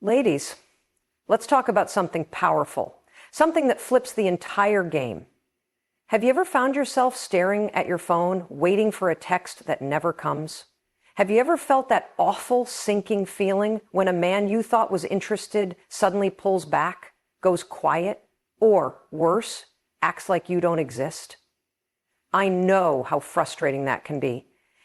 Ladies, let's talk about something powerful, something that flips the entire game. Have you ever found yourself staring at your phone, waiting for a text that never comes? Have you ever felt that awful sinking feeling when a man you thought was interested suddenly pulls back, goes quiet, or worse, acts like you don't exist? I know how frustrating that can be.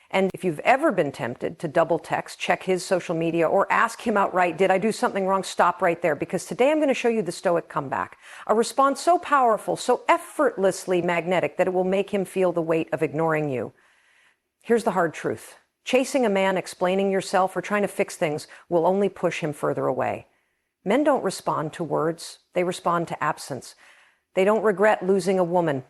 And if you've ever been tempted to double text, check his social media, or ask him outright, did I do something wrong? Stop right there, because today I'm going to show you the stoic comeback. A response so powerful, so effortlessly magnetic that it will make him feel the weight of ignoring you. Here's the hard truth. Chasing a man, explaining yourself, or trying to fix things will only push him further away. Men don't respond to words. They respond to absence. They don't regret losing a woman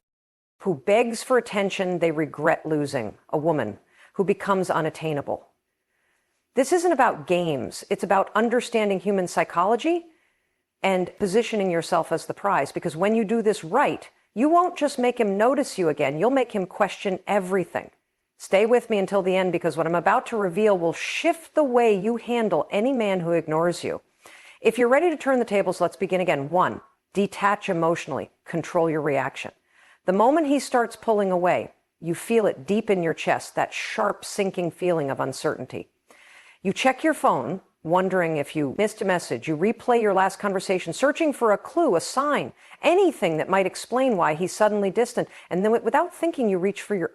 who begs for attention. They regret losing a woman who becomes unattainable. This isn't about games. It's about understanding human psychology and positioning yourself as the prize. Because when you do this right, you won't just make him notice you again. You'll make him question everything. Stay with me until the end, because what I'm about to reveal will shift the way you handle any man who ignores you. If you're ready to turn the tables, let's begin again. 1, detach emotionally. Control your reaction. The moment he starts pulling away, you feel it deep in your chest, that sharp sinking feeling of uncertainty. You check your phone, wondering if you missed a message. You replay your last conversation, searching for a clue, a sign, anything that might explain why he's suddenly distant. And then without thinking, you reach for your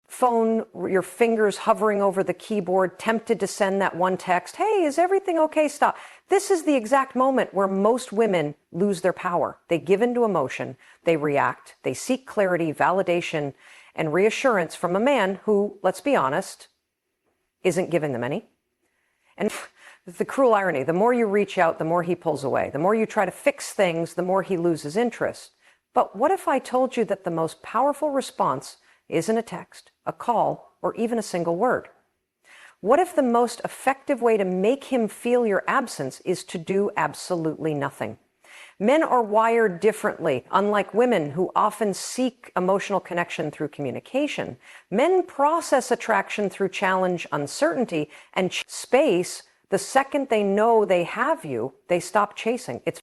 phone, your fingers hovering over the keyboard, tempted to send that one text. Hey, is everything okay? Stop. This is the exact moment where most women lose their power. They give into emotion. They react. They seek clarity, validation, and reassurance from a man who, let's be honest, isn't giving them any. And the cruel irony, the more you reach out, the more he pulls away. The more you try to fix things, the more he loses interest. But what if I told you that the most powerful response isn't a text, a call, or even a single word? What if the most effective way to make him feel your absence is to do absolutely nothing? Men are wired differently. Unlike women who often seek emotional connection through communication, men process attraction through challenge, uncertainty, and space. The second they know they have you, they stop chasing. It's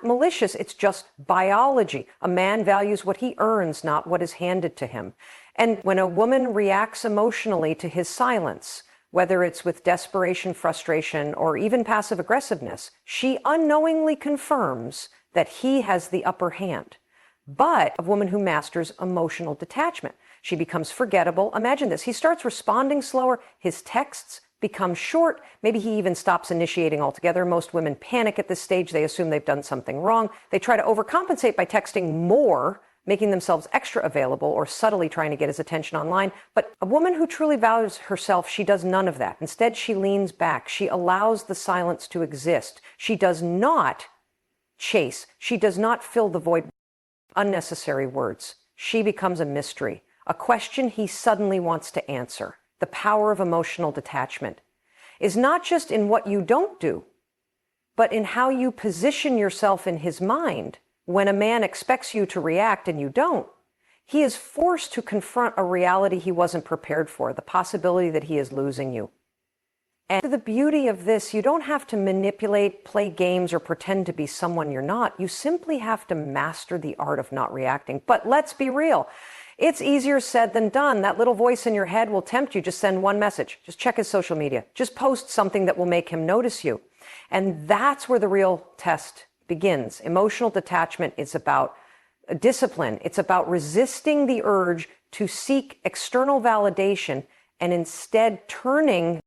malicious. It's just biology. A man values what he earns, not what is handed to him. And when a woman reacts emotionally to his silence, whether it's with desperation, frustration, or even passive aggressiveness, she unknowingly confirms that he has the upper hand. But a woman who masters emotional detachment, she becomes forgettable. Imagine this. He starts responding slower. His texts become short. Maybe he even stops initiating altogether. Most women panic at this stage. They assume they've done something wrong. They try to overcompensate by texting more, making themselves extra available, or subtly trying to get his attention online. But a woman who truly values herself, she does none of that. Instead, she leans back. She allows the silence to exist. She does not chase. She does not fill the void with unnecessary words. She becomes a mystery, a question he suddenly wants to answer. The power of emotional detachment is not just in what you don't do, but in how you position yourself in his mind. When a man expects you to react and you don't, he is forced to confront a reality he wasn't prepared for, the possibility that he is losing you. And the beauty of this, you don't have to manipulate, play games, or pretend to be someone you're not. You simply have to master the art of not reacting. But let's be real. It's easier said than done. That little voice in your head will tempt you. Just send one message. Just check his social media. Just post something that will make him notice you. And that's where the real test begins. Emotional detachment is about discipline. It's about resisting the urge to seek external validation and instead turning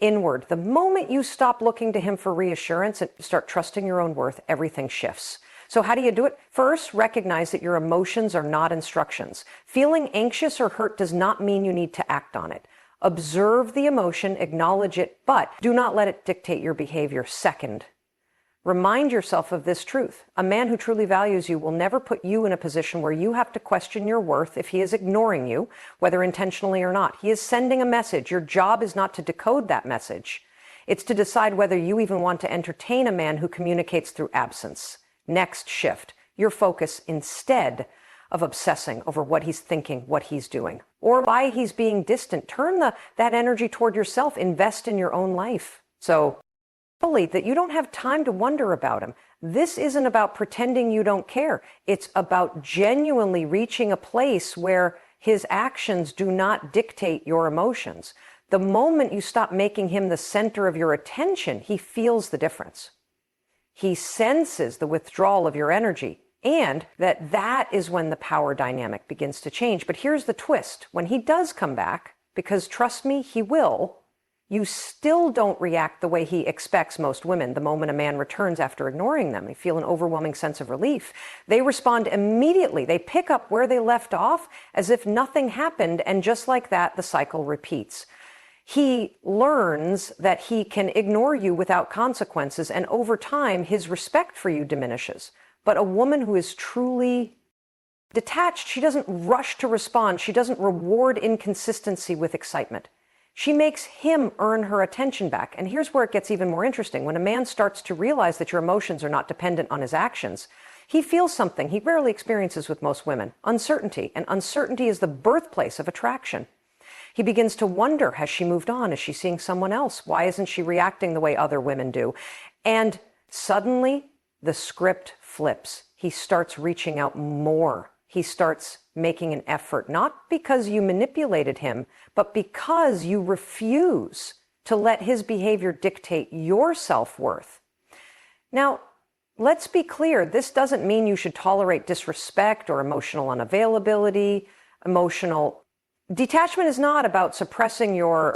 inward. The moment you stop looking to him for reassurance and start trusting your own worth, everything shifts. So how do you do it? First, recognize that your emotions are not instructions. Feeling anxious or hurt does not mean you need to act on it. Observe the emotion, acknowledge it, but do not let it dictate your behavior. Second, remind yourself of this truth. A man who truly values you will never put you in a position where you have to question your worth if he is ignoring you, whether intentionally or not. He is sending a message. Your job is not to decode that message. It's to decide whether you even want to entertain a man who communicates through absence. Next, shift your focus instead of obsessing over what he's thinking, what he's doing, or why he's being distant. Turn that energy toward yourself. Invest in your own life. So fully that you don't have time to wonder about him. This isn't about pretending you don't care. It's about genuinely reaching a place where his actions do not dictate your emotions. The moment you stop making him the center of your attention, he feels the difference. He senses the withdrawal of your energy, and that is when the power dynamic begins to change. But here's the twist. When he does come back, because trust me, he will, you still don't react the way he expects most women the moment a man returns after ignoring them. They feel an overwhelming sense of relief. They respond immediately. They pick up where they left off as if nothing happened, and just like that, the cycle repeats. He learns that he can ignore you without consequences, and over time, his respect for you diminishes. But a woman who is truly detached, she doesn't rush to respond. She doesn't reward inconsistency with excitement. She makes him earn her attention back. And here's where it gets even more interesting. When a man starts to realize that your emotions are not dependent on his actions, he feels something he rarely experiences with most women: uncertainty. And uncertainty is the birthplace of attraction. He begins to wonder, has she moved on? Is she seeing someone else? Why isn't she reacting the way other women do? And suddenly, the script flips. He starts reaching out more. He starts making an effort, not because you manipulated him, but because you refuse to let his behavior dictate your self-worth. Now, let's be clear. This doesn't mean you should tolerate disrespect or emotional unavailability. Emotional detachment is not about suppressing your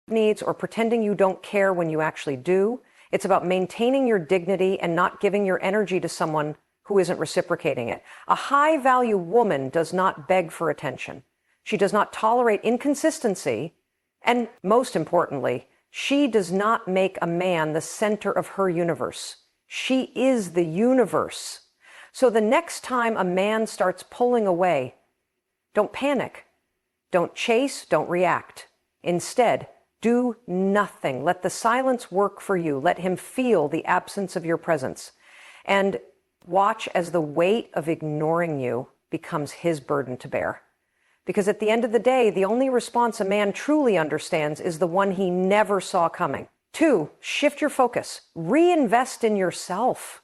needs or pretending you don't care when you actually do. It's about maintaining your dignity and not giving your energy to someone who isn't reciprocating it. A high-value woman does not beg for attention. She does not tolerate inconsistency. And most importantly, she does not make a man the center of her universe. She is the universe. So the next time a man starts pulling away, don't panic. Don't chase, don't react. Instead, do nothing. Let the silence work for you. Let him feel the absence of your presence. And watch as the weight of ignoring you becomes his burden to bear. Because at the end of the day, the only response a man truly understands is the one he never saw coming. 2, shift your focus. Reinvest in yourself.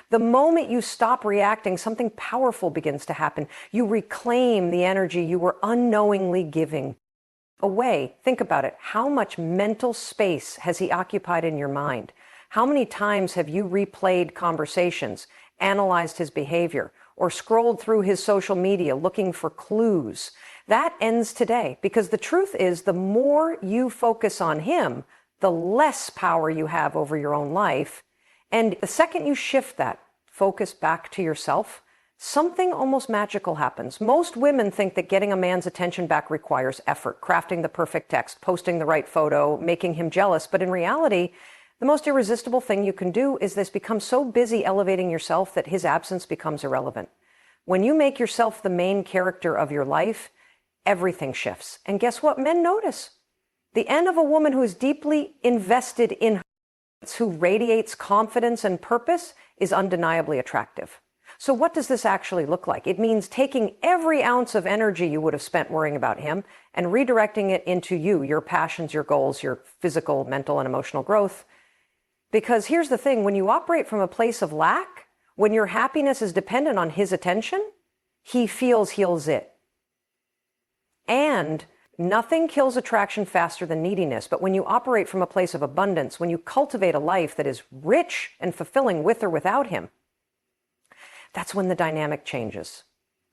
The moment you stop reacting, something powerful begins to happen. You reclaim the energy you were unknowingly giving away. Think about it. How much mental space has he occupied in your mind? How many times have you replayed conversations, analyzed his behavior, or scrolled through his social media looking for clues? That ends today, because the truth is, the more you focus on him, the less power you have over your own life. And the second you shift that focus back to yourself, something almost magical happens. Most women think that getting a man's attention back requires effort, crafting the perfect text, posting the right photo, making him jealous. But in reality, the most irresistible thing you can do is become so busy elevating yourself that his absence becomes irrelevant. When you make yourself the main character of your life, everything shifts. And guess what? Men notice. The end of a woman who is deeply invested in her, who radiates confidence and purpose, is undeniably attractive. So what does this actually look like? It means taking every ounce of energy you would have spent worrying about him and redirecting it into you, your passions, your goals, your physical, mental, and emotional growth. Because here's the thing, when you operate from a place of lack, when your happiness is dependent on his attention, he feels heals it. And nothing kills attraction faster than neediness. But when you operate from a place of abundance, when you cultivate a life that is rich and fulfilling with or without him, that's when the dynamic changes.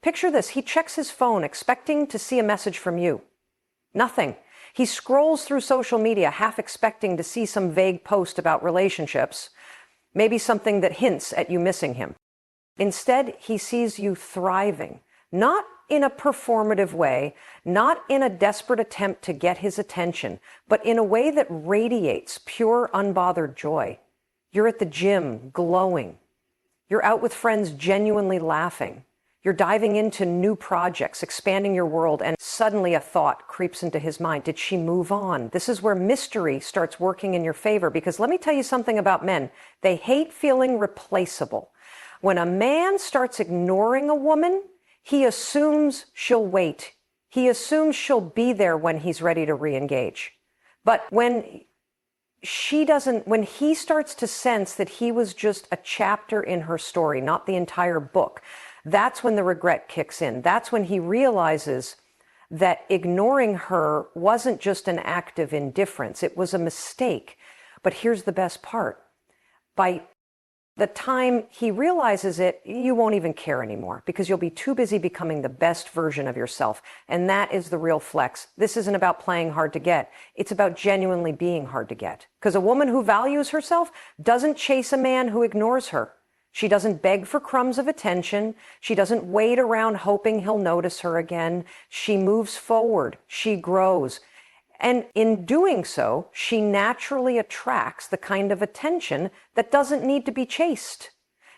Picture this. He checks his phone expecting to see a message from you. Nothing. He scrolls through social media half expecting to see some vague post about relationships, maybe something that hints at you missing him. Instead, he sees you thriving, not in a performative way, not in a desperate attempt to get his attention, but in a way that radiates pure, unbothered joy. You're at the gym, glowing. You're out with friends, genuinely laughing. You're diving into new projects, expanding your world, and suddenly a thought creeps into his mind. Did she move on? This is where mystery starts working in your favor, because let me tell you something about men. They hate feeling replaceable. When a man starts ignoring a woman, he assumes she'll wait. He assumes she'll be there when he's ready to re-engage. But when when he starts to sense that he was just a chapter in her story, not the entire book, that's when the regret kicks in. That's when he realizes that ignoring her wasn't just an act of indifference. It was a mistake. But here's the best part. By the time he realizes it, you won't even care anymore because you'll be too busy becoming the best version of yourself. And that is the real flex. This isn't about playing hard to get. It's about genuinely being hard to get. Because a woman who values herself doesn't chase a man who ignores her. She doesn't beg for crumbs of attention. She doesn't wait around hoping he'll notice her again. She moves forward. She grows. And in doing so, she naturally attracts the kind of attention that doesn't need to be chased.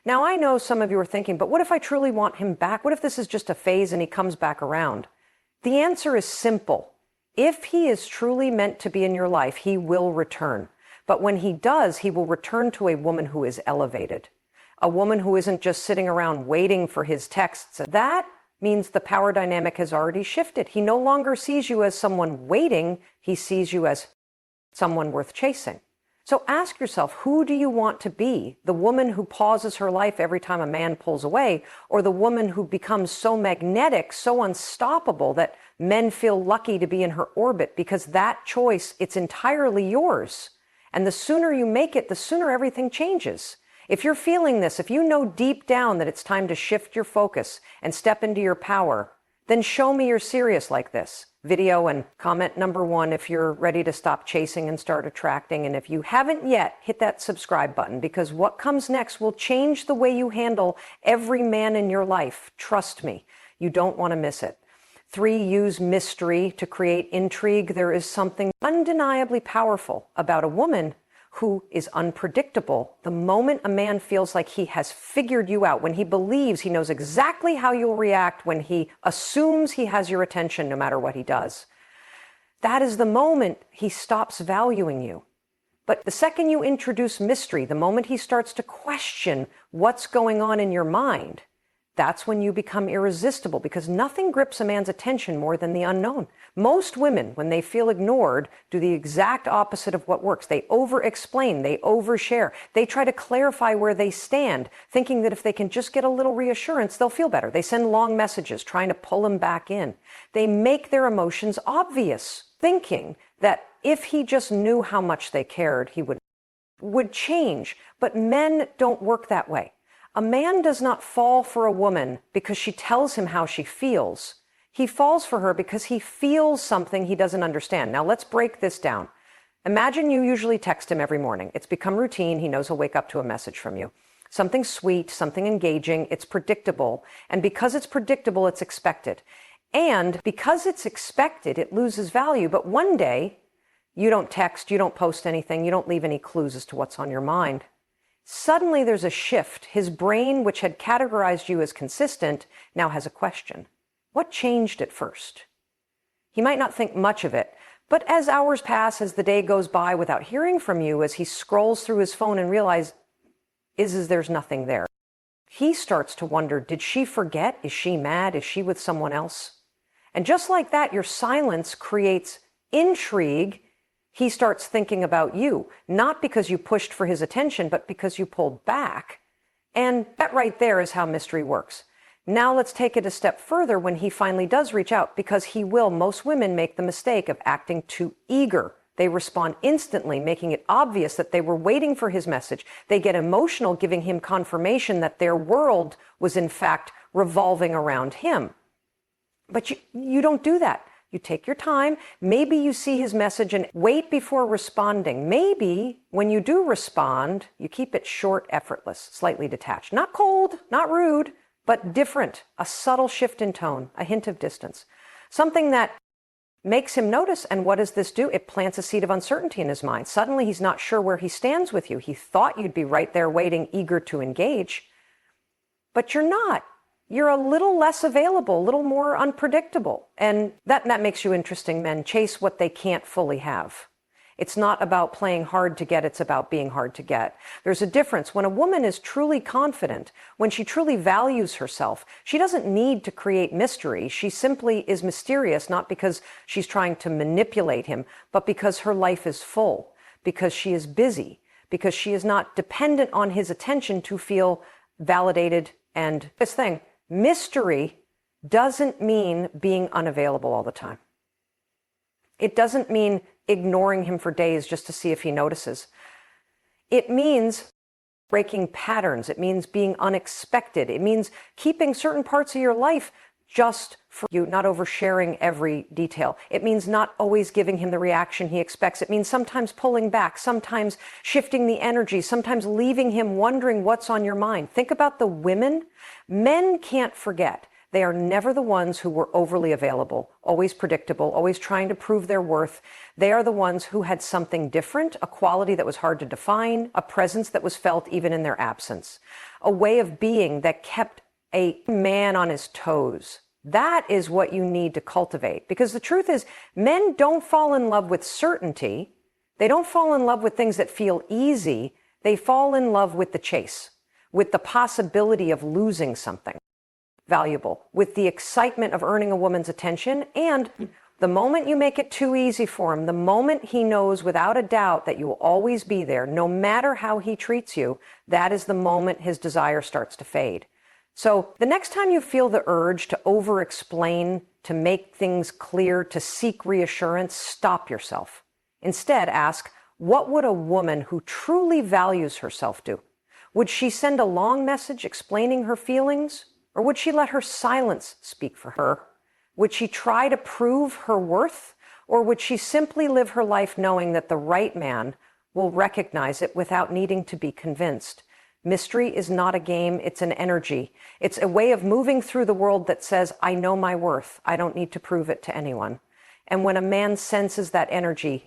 Now, I know some of you are thinking, but what if I truly want him back? What if this is just a phase and he comes back around? The answer is simple. If he is truly meant to be in your life, he will return. But when he does, he will return to a woman who is elevated. A woman who isn't just sitting around waiting for his texts. That means the power dynamic has already shifted. He no longer sees you as someone waiting. He sees you as someone worth chasing. So ask yourself, who do you want to be? The woman who pauses her life every time a man pulls away, or the woman who becomes so magnetic, so unstoppable that men feel lucky to be in her orbit? Because that choice, it's entirely yours. And the sooner you make it, the sooner everything changes. If you're feeling this, if you know deep down that it's time to shift your focus and step into your power, then show me you're serious like this. Video and comment number 1 if you're ready to stop chasing and start attracting. And if you haven't yet, hit that subscribe button, because what comes next will change the way you handle every man in your life. Trust me, you don't want to miss it. 3, use mystery to create intrigue. There is something undeniably powerful about a woman who is unpredictable. The moment a man feels like he has figured you out, when he believes he knows exactly how you'll react, when he assumes he has your attention no matter what he does, that is the moment he stops valuing you. But the second you introduce mystery, the moment he starts to question what's going on in your mind, that's when you become irresistible, because nothing grips a man's attention more than the unknown. Most women, when they feel ignored, do the exact opposite of what works. They over-explain, they overshare. They try to clarify where they stand, thinking that if they can just get a little reassurance, they'll feel better. They send long messages trying to pull him back in. They make their emotions obvious, thinking that if he just knew how much they cared, he would change. But men don't work that way. A man does not fall for a woman because she tells him how she feels. He falls for her because he feels something he doesn't understand. Now let's break this down. Imagine you usually text him every morning. It's become routine. He knows he'll wake up to a message from you. Something sweet, something engaging. It's predictable. And because it's predictable, it's expected. And because it's expected, it loses value. But one day, you don't text, you don't post anything, you don't leave any clues as to what's on your mind. Suddenly there's a shift. His brain, which had categorized you as consistent, now has a question. What changed at first? He might not think much of it, but as hours pass, as the day goes by without hearing from you, as he scrolls through his phone and realizes there's nothing there, he starts to wonder, did she forget? Is she mad? Is she with someone else? And just like that, your silence creates intrigue. He starts thinking about you, not because you pushed for his attention, but because you pulled back. And that right there is how mystery works. Now let's take it a step further when he finally does reach out, because he will. Most women make the mistake of acting too eager. They respond instantly, making it obvious that they were waiting for his message. They get emotional, giving him confirmation that their world was in fact revolving around him. But you don't do that. You take your time. Maybe you see his message and wait before responding. Maybe when you do respond, you keep it short, effortless, slightly detached. Not cold, not rude, but different. A subtle shift in tone, a hint of distance. Something that makes him notice. And what does this do? It plants a seed of uncertainty in his mind. Suddenly he's not sure where he stands with you. He thought you'd be right there waiting, eager to engage. But you're not. You're a little less available, a little more unpredictable. And that makes you interesting. Men chase what they can't fully have. It's not about playing hard to get, it's about being hard to get. There's a difference. When a woman is truly confident, when she truly values herself, she doesn't need to create mystery. She simply is mysterious, not because she's trying to manipulate him, but because her life is full. because she is busy, because she is not dependent on his attention to feel validated. And this thing, mystery doesn't mean being unavailable all the time. It doesn't mean ignoring him for days just to see if he notices. It means breaking patterns. It means being unexpected. It means keeping certain parts of your life just for you, not oversharing every detail. It means not always giving him the reaction he expects. It means sometimes pulling back, sometimes shifting the energy, sometimes leaving him wondering what's on your mind. Think about the women. Men can't forget. They are never the ones who were overly available, always predictable, always trying to prove their worth. They are the ones who had something different, a quality that was hard to define, a presence that was felt even in their absence, a way of being that kept a man on his toes. That is what you need to cultivate. Because the truth is, men don't fall in love with certainty. They don't fall in love with things that feel easy. They fall in love with the chase, with the possibility of losing something valuable, with the excitement of earning a woman's attention. And the moment you make it too easy for him, the moment he knows without a doubt that you will always be there, no matter how he treats you, that is the moment his desire starts to fade. So the next time you feel the urge to over-explain, to make things clear, to seek reassurance, stop yourself. Instead, ask, what would a woman who truly values herself do? Would she send a long message explaining her feelings? Or would she let her silence speak for her? Would she try to prove her worth? Or would she simply live her life knowing that the right man will recognize it without needing to be convinced? Mystery is not a game, it's an energy. It's a way of moving through the world that says, I know my worth. I don't need to prove it to anyone. And when a man senses that energy,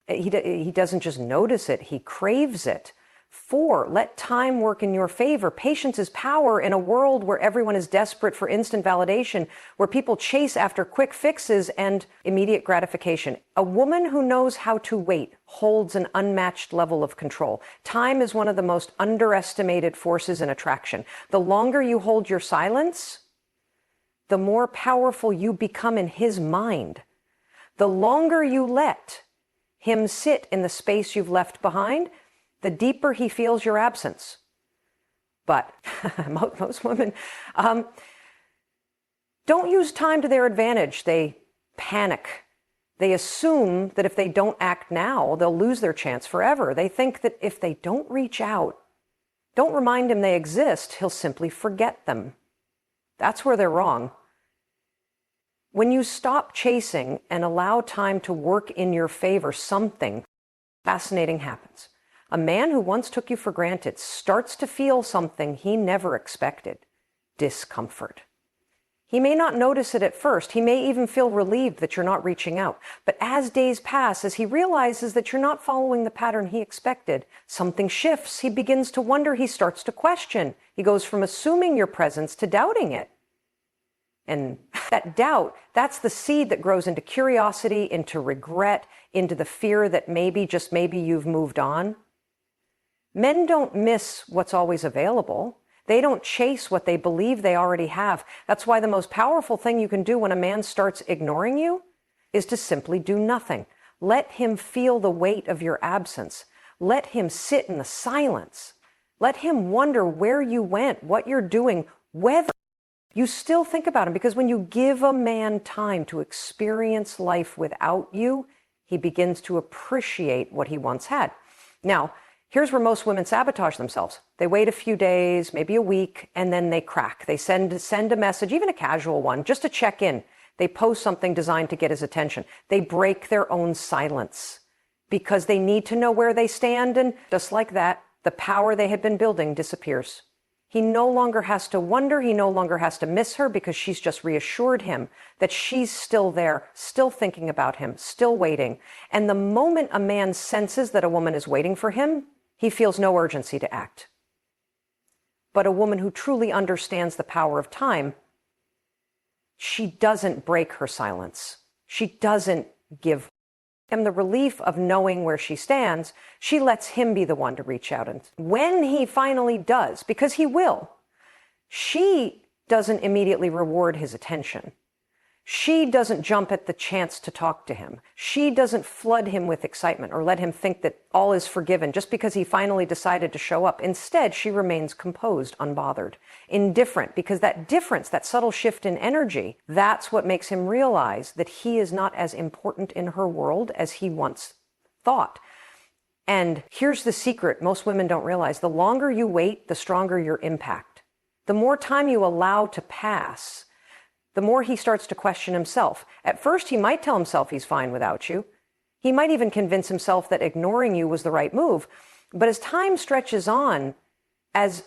he doesn't just notice it, he craves it. 4, let time work in your favor. Patience is power in a world where everyone is desperate for instant validation, where people chase after quick fixes and immediate gratification. A woman who knows how to wait holds an unmatched level of control. Time is one of the most underestimated forces in attraction. The longer you hold your silence, the more powerful you become in his mind. The longer you let him sit in the space you've left behind, the deeper he feels your absence. But most women don't use time to their advantage. They panic. They assume that if they don't act now, they'll lose their chance forever. They think that if they don't reach out, don't remind him they exist, he'll simply forget them. That's where they're wrong. When you stop chasing and allow time to work in your favor, something fascinating happens. A man who once took you for granted starts to feel something he never expected: discomfort. He may not notice it at first. He may even feel relieved that you're not reaching out. But as days pass, as he realizes that you're not following the pattern he expected, something shifts. He begins to wonder. He starts to question. He goes from assuming your presence to doubting it. And that doubt, that's the seed that grows into curiosity, into regret, into the fear that maybe, just maybe, you've moved on. Men don't miss what's always available. They don't chase what they believe they already have. That's why the most powerful thing you can do when a man starts ignoring you is to simply do nothing. Let him feel the weight of your absence. Let him sit in the silence. Let him wonder where you went, what you're doing, whether you still think about him. Because when you give a man time to experience life without you, he begins to appreciate what he once had. Now, here's where most women sabotage themselves. They wait a few days, maybe a week, and then they crack. They send a message, even a casual one, just to check in. They post something designed to get his attention. They break their own silence because they need to know where they stand, and just like that, the power they had been building disappears. He no longer has to wonder. He no longer has to miss her because she's just reassured him that she's still there, still thinking about him, still waiting. And the moment a man senses that a woman is waiting for him, he feels no urgency to act. But a woman who truly understands the power of time, she doesn't break her silence. She doesn't give him the relief of knowing where she stands. She lets him be the one to reach out. And when he finally does, because he will, she doesn't immediately reward his attention. She doesn't jump at the chance to talk to him. She doesn't flood him with excitement or let him think that all is forgiven just because he finally decided to show up. Instead, she remains composed, unbothered, indifferent, because that difference, that subtle shift in energy, that's what makes him realize that he is not as important in her world as he once thought. And here's the secret most women don't realize. The longer you wait, the stronger your impact. The more time you allow to pass, the more he starts to question himself. At first, he might tell himself he's fine without you. He might even convince himself that ignoring you was the right move. But as time stretches on, as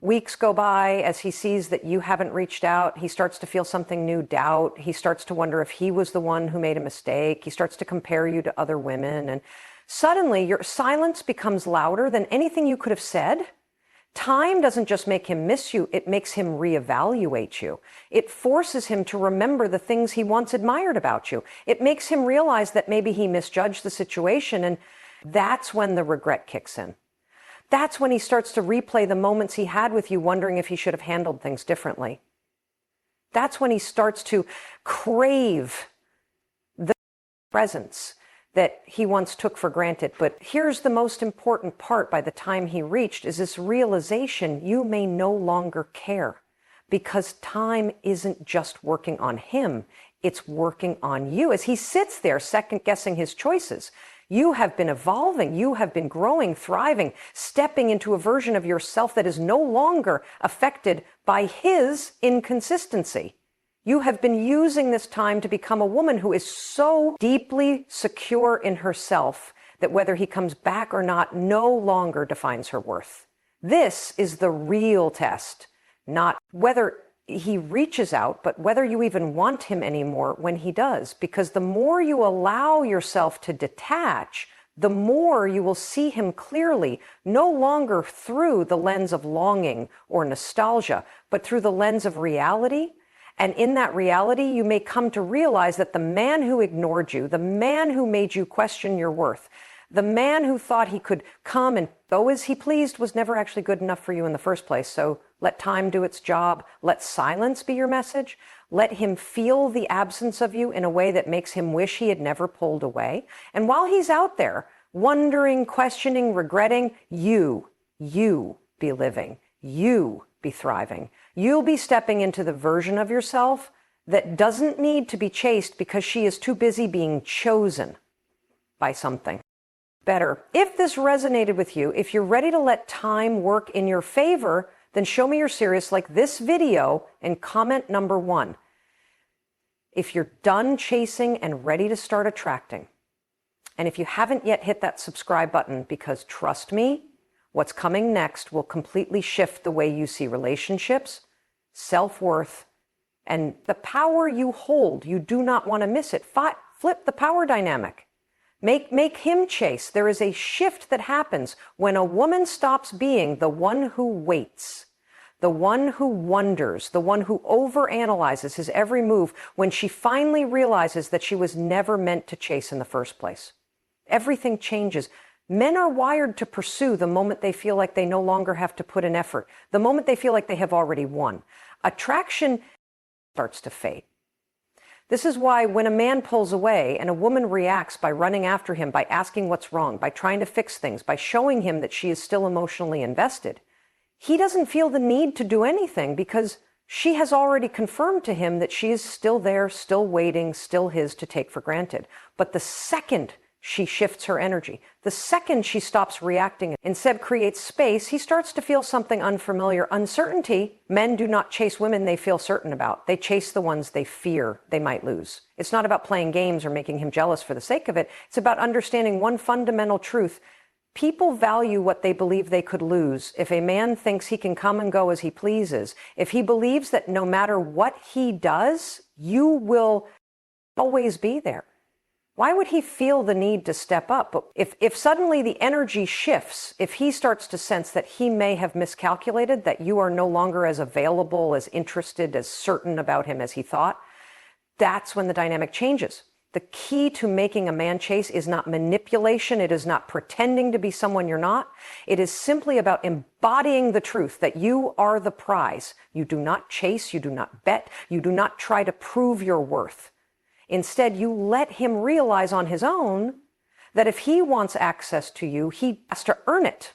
weeks go by, as he sees that you haven't reached out, he starts to feel something new, doubt. He starts to wonder if he was the one who made a mistake. He starts to compare you to other women. And suddenly, your silence becomes louder than anything you could have said. Time doesn't just make him miss you, it makes him reevaluate you. It forces him to remember the things he once admired about you. It makes him realize that maybe he misjudged the situation, and that's when the regret kicks in. That's when he starts to replay the moments he had with you, wondering if he should have handled things differently. That's when he starts to crave the presence that he once took for granted. But here's the most important part by the time he reached is this realization you may no longer care, because time isn't just working on him, it's working on you. As he sits there second guessing his choices, you have been evolving, you have been growing, thriving, stepping into a version of yourself that is no longer affected by his inconsistency. You have been using this time to become a woman who is so deeply secure in herself that whether he comes back or not no longer defines her worth. This is the real test, not whether he reaches out, but whether you even want him anymore when he does. Because the more you allow yourself to detach, the more you will see him clearly, no longer through the lens of longing or nostalgia, but through the lens of reality. And in that reality, you may come to realize that the man who ignored you, the man who made you question your worth, the man who thought he could come and go as he pleased was never actually good enough for you in the first place. So let time do its job. Let silence be your message. Let him feel the absence of you in a way that makes him wish he had never pulled away. And while he's out there, wondering, questioning, regretting, you be living. You be thriving. You'll be stepping into the version of yourself that doesn't need to be chased because she is too busy being chosen by something better. If this resonated with you, if you're ready to let time work in your favor, then show me you're serious, like this video, and comment number 1. If you're done chasing and ready to start attracting, and if you haven't yet hit that subscribe button, because trust me, what's coming next will completely shift the way you see relationships, self-worth, and the power you hold. You do not want to miss it. Flip the power dynamic. Make him chase. There is a shift that happens when a woman stops being the one who waits, the one who wonders, the one who overanalyzes his every move, when she finally realizes that she was never meant to chase in the first place. Everything changes. Men are wired to pursue the moment they feel like they no longer have to put in effort, the moment they feel like they have already won. Attraction starts to fade. This is why when a man pulls away and a woman reacts by running after him, by asking what's wrong, by trying to fix things, by showing him that she is still emotionally invested, he doesn't feel the need to do anything because she has already confirmed to him that she is still there, still waiting, still his to take for granted. But the second she shifts her energy, the second she stops reacting, instead creates space, he starts to feel something unfamiliar. Uncertainty, men do not chase women they feel certain about. They chase the ones they fear they might lose. It's not about playing games or making him jealous for the sake of it. It's about understanding one fundamental truth. People value what they believe they could lose. If a man thinks he can come and go as he pleases, if he believes that no matter what he does, you will always be there, why would he feel the need to step up? But if suddenly the energy shifts, if he starts to sense that he may have miscalculated, that you are no longer as available, as interested, as certain about him as he thought, that's when the dynamic changes. The key to making a man chase is not manipulation. It is not pretending to be someone you're not. It is simply about embodying the truth that you are the prize. You do not chase. You do not bet. You do not try to prove your worth. Instead, you let him realize on his own that if he wants access to you, he has to earn it.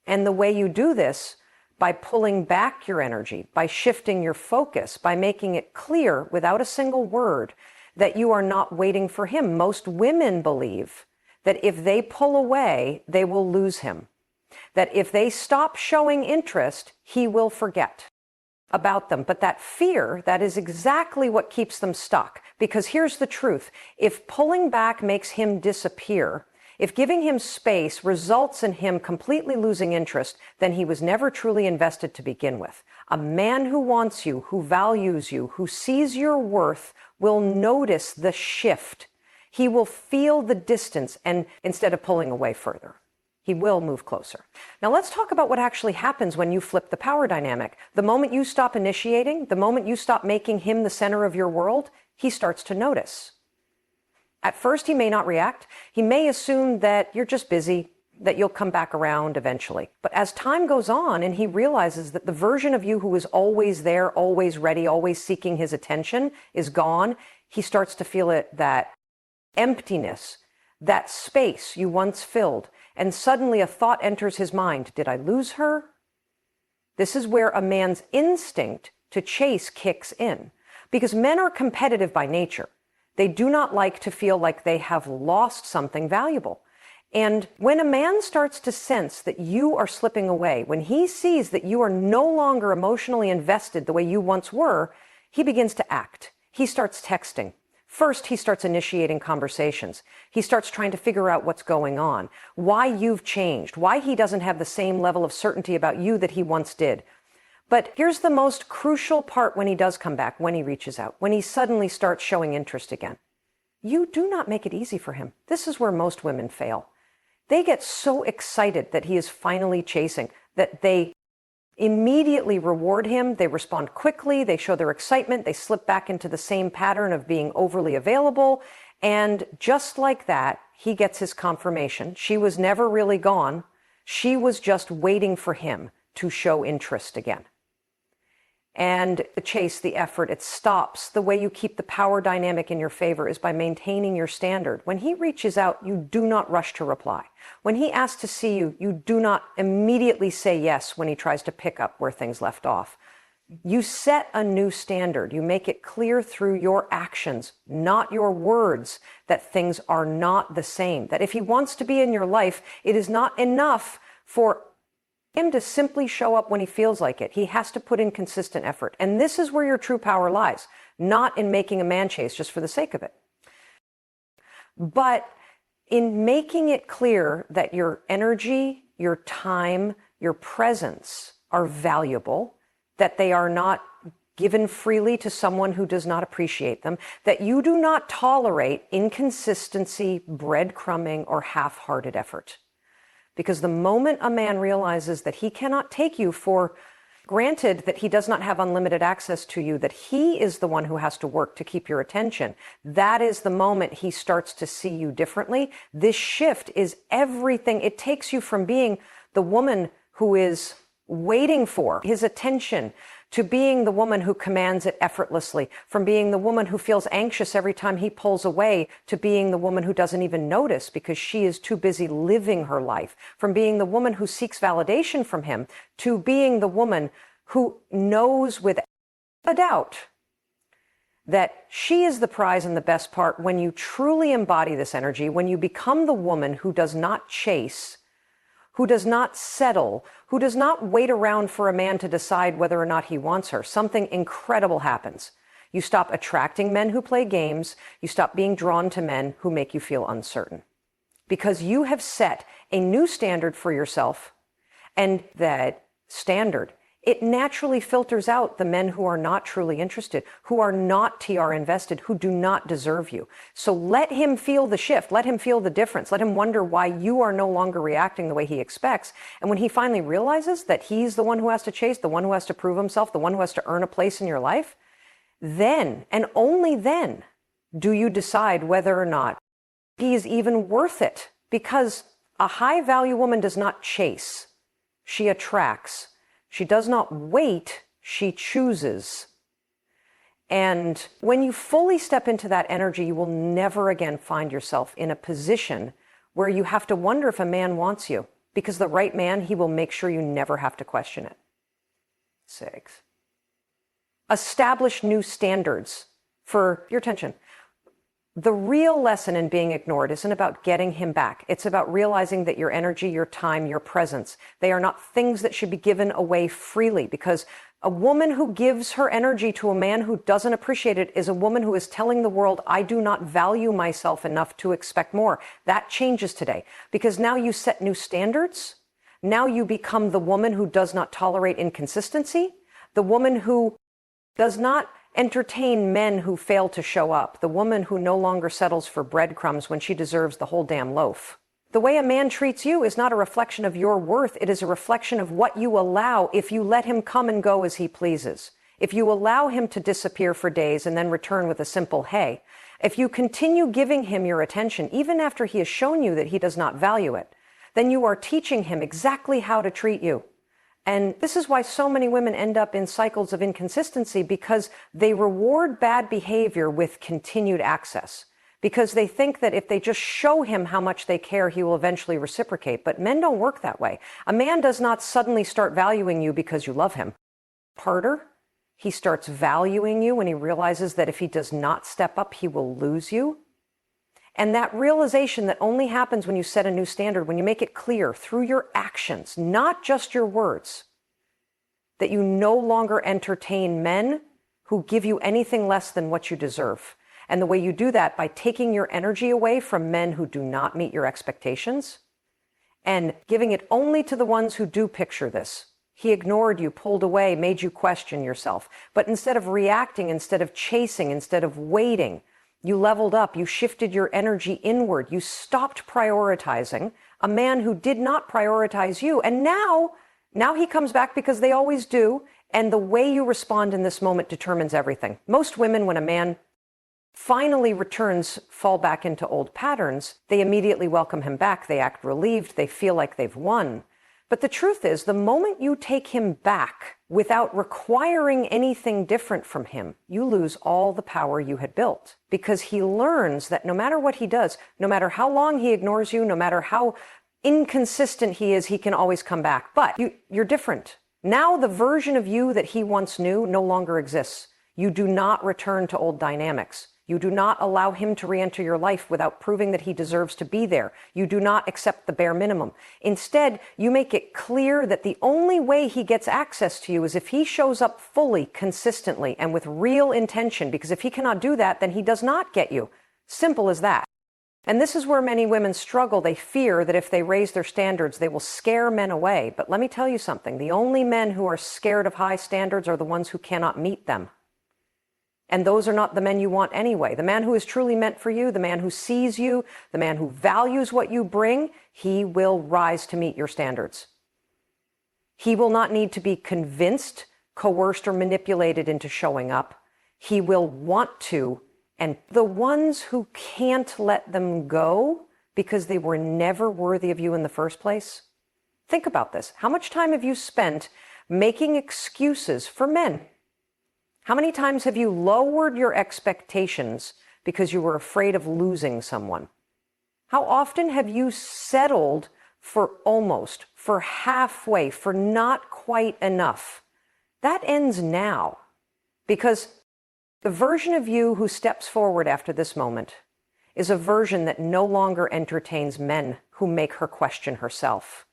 And the way you do this, by pulling back your energy, by shifting your focus, by making it clear without a single word that you are not waiting for him. Most women believe that if they pull away, they will lose him. That if they stop showing interest, he will forget about them. But that fear, that is exactly what keeps them stuck. Because here's the truth. If pulling back makes him disappear, if giving him space results in him completely losing interest, then he was never truly invested to begin with. A man who wants you, who values you, who sees your worth, will notice the shift. He will feel the distance, and instead of pulling away further, he will move closer. Now let's talk about what actually happens when you flip the power dynamic. The moment you stop initiating, the moment you stop making him the center of your world, he starts to notice. At first, he may not react. He may assume that you're just busy, that you'll come back around eventually. But as time goes on and he realizes that the version of you who was always there, always ready, always seeking his attention is gone, he starts to feel that emptiness, that space you once filled. And suddenly a thought enters his mind. Did I lose her? This is where a man's instinct to chase kicks in. Because men are competitive by nature. They do not like to feel like they have lost something valuable. And when a man starts to sense that you are slipping away, when he sees that you are no longer emotionally invested the way you once were, he begins to act. He starts texting. First, he starts initiating conversations. He starts trying to figure out what's going on, why you've changed, why he doesn't have the same level of certainty about you that he once did. But here's the most crucial part when he does come back, when he reaches out, when he suddenly starts showing interest again. You do not make it easy for him. This is where most women fail. They get so excited that he is finally chasing that they immediately reward him. They respond quickly. They show their excitement. They slip back into the same pattern of being overly available. And just like that, he gets his confirmation. She was never really gone. She was just waiting for him to show interest again. And the chase, the effort, it stops. The way you keep the power dynamic in your favor is by maintaining your standard. When he reaches out, you do not rush to reply. When he asks to see you, you do not immediately say yes when he tries to pick up where things left off. You set a new standard. You make it clear through your actions, not your words, that things are not the same. That if he wants to be in your life, it is not enough for him to simply show up when he feels like it. He has to put in consistent effort. And this is where your true power lies, not in making a man chase just for the sake of it, but in making it clear that your energy, your time, your presence are valuable, that they are not given freely to someone who does not appreciate them, that you do not tolerate inconsistency, breadcrumbing, or half-hearted effort. Because the moment a man realizes that he cannot take you for granted, that he does not have unlimited access to you, that he is the one who has to work to keep your attention, that is the moment he starts to see you differently. This shift is everything. It takes you from being the woman who is waiting for his attention to being the woman who commands it effortlessly, from being the woman who feels anxious every time he pulls away to being the woman who doesn't even notice because she is too busy living her life, from being the woman who seeks validation from him to being the woman who knows without a doubt that she is the prize and the best part. When you truly embody this energy, when you become the woman who does not chase, who does not settle, who does not wait around for a man to decide whether or not he wants her, something incredible happens. You stop attracting men who play games. You stop being drawn to men who make you feel uncertain. Because you have set a new standard for yourself, and that standard, it naturally filters out the men who are not truly interested, who are not TR invested, who do not deserve you. So let him feel the shift. Let him feel the difference. Let him wonder why you are no longer reacting the way he expects. And when he finally realizes that he's the one who has to chase, the one who has to prove himself, the one who has to earn a place in your life, then, and only then, Do you decide whether or not he is even worth it? Because a high-value woman does not chase. She attracts. She does not wait. She chooses. And when you fully step into that energy, you will never again find yourself in a position where you have to wonder if a man wants you. Because the right man, he will make sure you never have to question it. 6. Establish new standards for your attention. The real lesson in being ignored isn't about getting him back. It's about realizing that your energy, your time, your presence, they are not things that should be given away freely, because a woman who gives her energy to a man who doesn't appreciate it is a woman who is telling the world, I do not value myself enough to expect more. That changes today, because now you set new standards. Now you become the woman who does not tolerate inconsistency, the woman who does not entertain men who fail to show up, the woman who no longer settles for breadcrumbs when she deserves the whole damn loaf. The way a man treats you is not a reflection of your worth. It is a reflection of what you allow if you let him come and go as he pleases. If you allow him to disappear for days and then return with a simple hey. If you continue giving him your attention, even after he has shown you that he does not value it, then you are teaching him exactly how to treat you. And this is why so many women end up in cycles of inconsistency, because they reward bad behavior with continued access. Because they think that if they just show him how much they care, he will eventually reciprocate. But men don't work that way. A man does not suddenly start valuing you because you love him. Harder, he starts valuing you when he realizes that if he does not step up, he will lose you. And that realization that only happens when you set a new standard, when you make it clear through your actions, not just your words, that you no longer entertain men who give you anything less than what you deserve. And the way you do that, by taking your energy away from men who do not meet your expectations and giving it only to the ones who do picture this. He ignored you, pulled away, made you question yourself. But instead of reacting, instead of chasing, instead of waiting, you leveled up, you shifted your energy inward, you stopped prioritizing a man who did not prioritize you. And now he comes back, because they always do, and the way you respond in this moment determines everything. Most women, when a man finally returns, fall back into old patterns, they immediately welcome him back, they act relieved, they feel like they've won. But the truth is, the moment you take him back without requiring anything different from him, you lose all the power you had built. Because he learns that no matter what he does, no matter how long he ignores you, no matter how inconsistent he is, he can always come back. But you're different. Now the version of you that he once knew no longer exists. You do not return to old dynamics. You do not allow him to re-enter your life without proving that he deserves to be there. You do not accept the bare minimum. Instead, you make it clear that the only way he gets access to you is if he shows up fully, consistently, and with real intention. Because if he cannot do that, then he does not get you. Simple as that. And this is where many women struggle. They fear that if they raise their standards, they will scare men away. But let me tell you something. The only men who are scared of high standards are the ones who cannot meet them. And those are not the men you want anyway. The man who is truly meant for you, the man who sees you, the man who values what you bring, he will rise to meet your standards. He will not need to be convinced, coerced, or manipulated into showing up. He will want to. And the ones who can't let them go because they were never worthy of you in the first place, think about this. How much time have you spent making excuses for men? How many times have you lowered your expectations because you were afraid of losing someone? How often have you settled for almost, for halfway, for not quite enough? That ends now, because the version of you who steps forward after this moment is a version that no longer entertains men who make her question herself.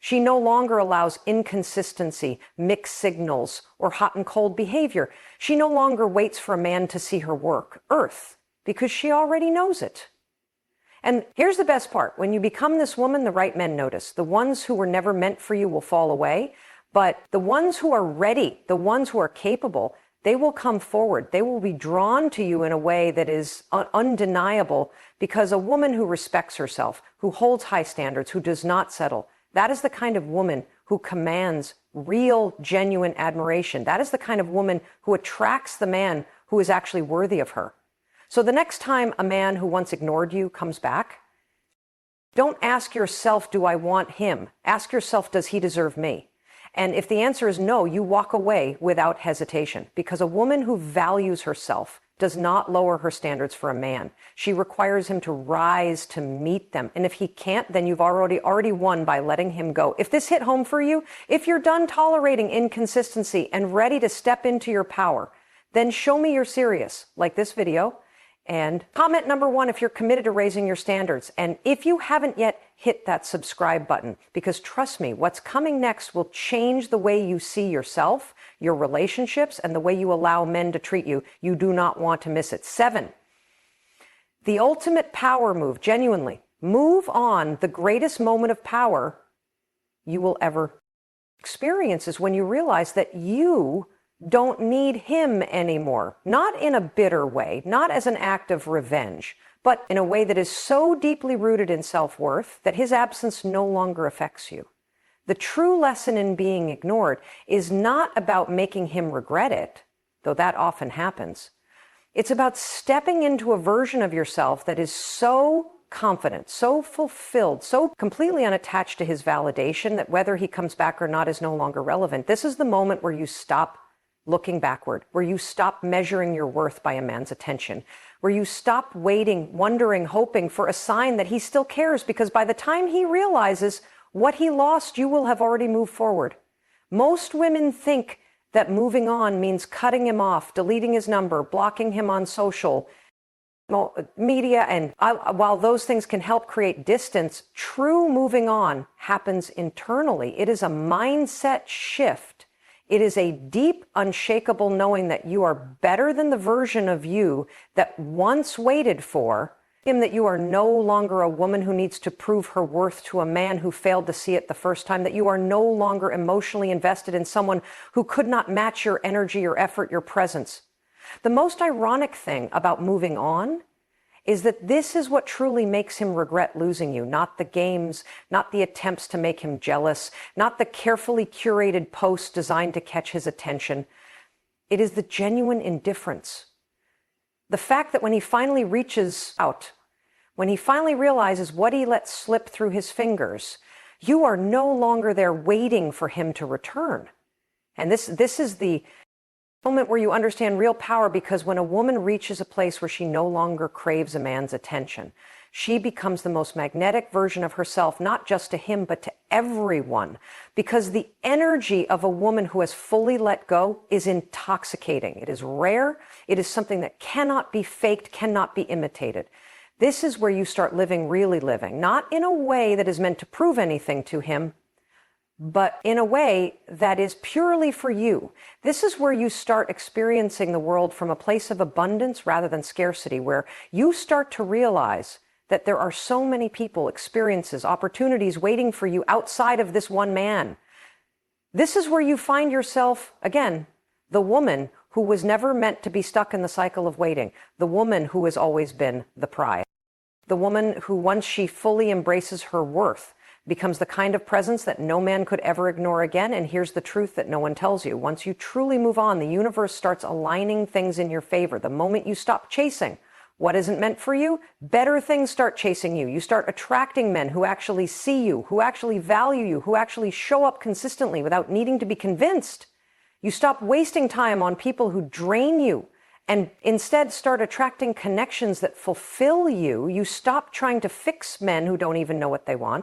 She no longer allows inconsistency, mixed signals, or hot and cold behavior. She no longer waits for a man to see her work, because she already knows it. And here's the best part. When you become this woman, the right men notice. The ones who were never meant for you will fall away, but the ones who are ready, the ones who are capable, they will come forward. They will be drawn to you in a way that is undeniable, because a woman who respects herself, who holds high standards, who does not settle, that is the kind of woman who commands real, genuine admiration. That is the kind of woman who attracts the man who is actually worthy of her. So the next time a man who once ignored you comes back, don't ask yourself, do I want him? Ask yourself, does he deserve me? And if the answer is no, you walk away without hesitation, because a woman who values herself does not lower her standards for a man. She requires him to rise to meet them. And if he can't, then you've already won by letting him go. If this hit home for you, if you're done tolerating inconsistency and ready to step into your power, then show me you're serious, like this video. And comment number 1 if you're committed to raising your standards. And if you haven't yet, hit that subscribe button, because trust me, what's coming next will change the way you see yourself, your relationships, and the way you allow men to treat you. You do not want to miss it. 7, the ultimate power move, genuinely. Move on. The greatest moment of power you will ever experience is when you realize that you don't need him anymore. Not in a bitter way, not as an act of revenge, but in a way that is so deeply rooted in self-worth that his absence no longer affects you. The true lesson in being ignored is not about making him regret it, though that often happens. It's about stepping into a version of yourself that is so confident, so fulfilled, so completely unattached to his validation that whether he comes back or not is no longer relevant. This is the moment where you stop looking backward, where you stop measuring your worth by a man's attention, where you stop waiting, wondering, hoping for a sign that he still cares, because by the time he realizes what he lost, you will have already moved forward. Most women think that moving on means cutting him off, deleting his number, blocking him on social media, and while those things can help create distance, true moving on happens internally. It is a mindset shift. It is a deep, unshakable knowing that you are better than the version of you that once waited for him, that you are no longer a woman who needs to prove her worth to a man who failed to see it the first time, that you are no longer emotionally invested in someone who could not match your energy, your effort, your presence. The most ironic thing about moving on is that this is what truly makes him regret losing you, not the games, not the attempts to make him jealous, not the carefully curated posts designed to catch his attention. It is the genuine indifference. The fact that when he finally reaches out, when he finally realizes what he let slip through his fingers, you are no longer there waiting for him to return. And this is the moment where you understand real power, because when a woman reaches a place where she no longer craves a man's attention, she becomes the most magnetic version of herself, not just to him, but to everyone. Because the energy of a woman who has fully let go is intoxicating. It is rare. It is something that cannot be faked, cannot be imitated. This is where you start living, really living, not in a way that is meant to prove anything to him, but in a way that is purely for you. This is where you start experiencing the world from a place of abundance rather than scarcity, where you start to realize that there are so many people, experiences, opportunities waiting for you outside of this one man. This is where you find yourself, again, the woman who was never meant to be stuck in the cycle of waiting, the woman who has always been the prize, the woman who, once she fully embraces her worth, becomes the kind of presence that no man could ever ignore again. And here's the truth that no one tells you. Once you truly move on, the universe starts aligning things in your favor. The moment you stop chasing what isn't meant for you, better things start chasing you. You start attracting men who actually see you, who actually value you, who actually show up consistently without needing to be convinced. You stop wasting time on people who drain you and instead start attracting connections that fulfill you. You stop trying to fix men who don't even know what they want.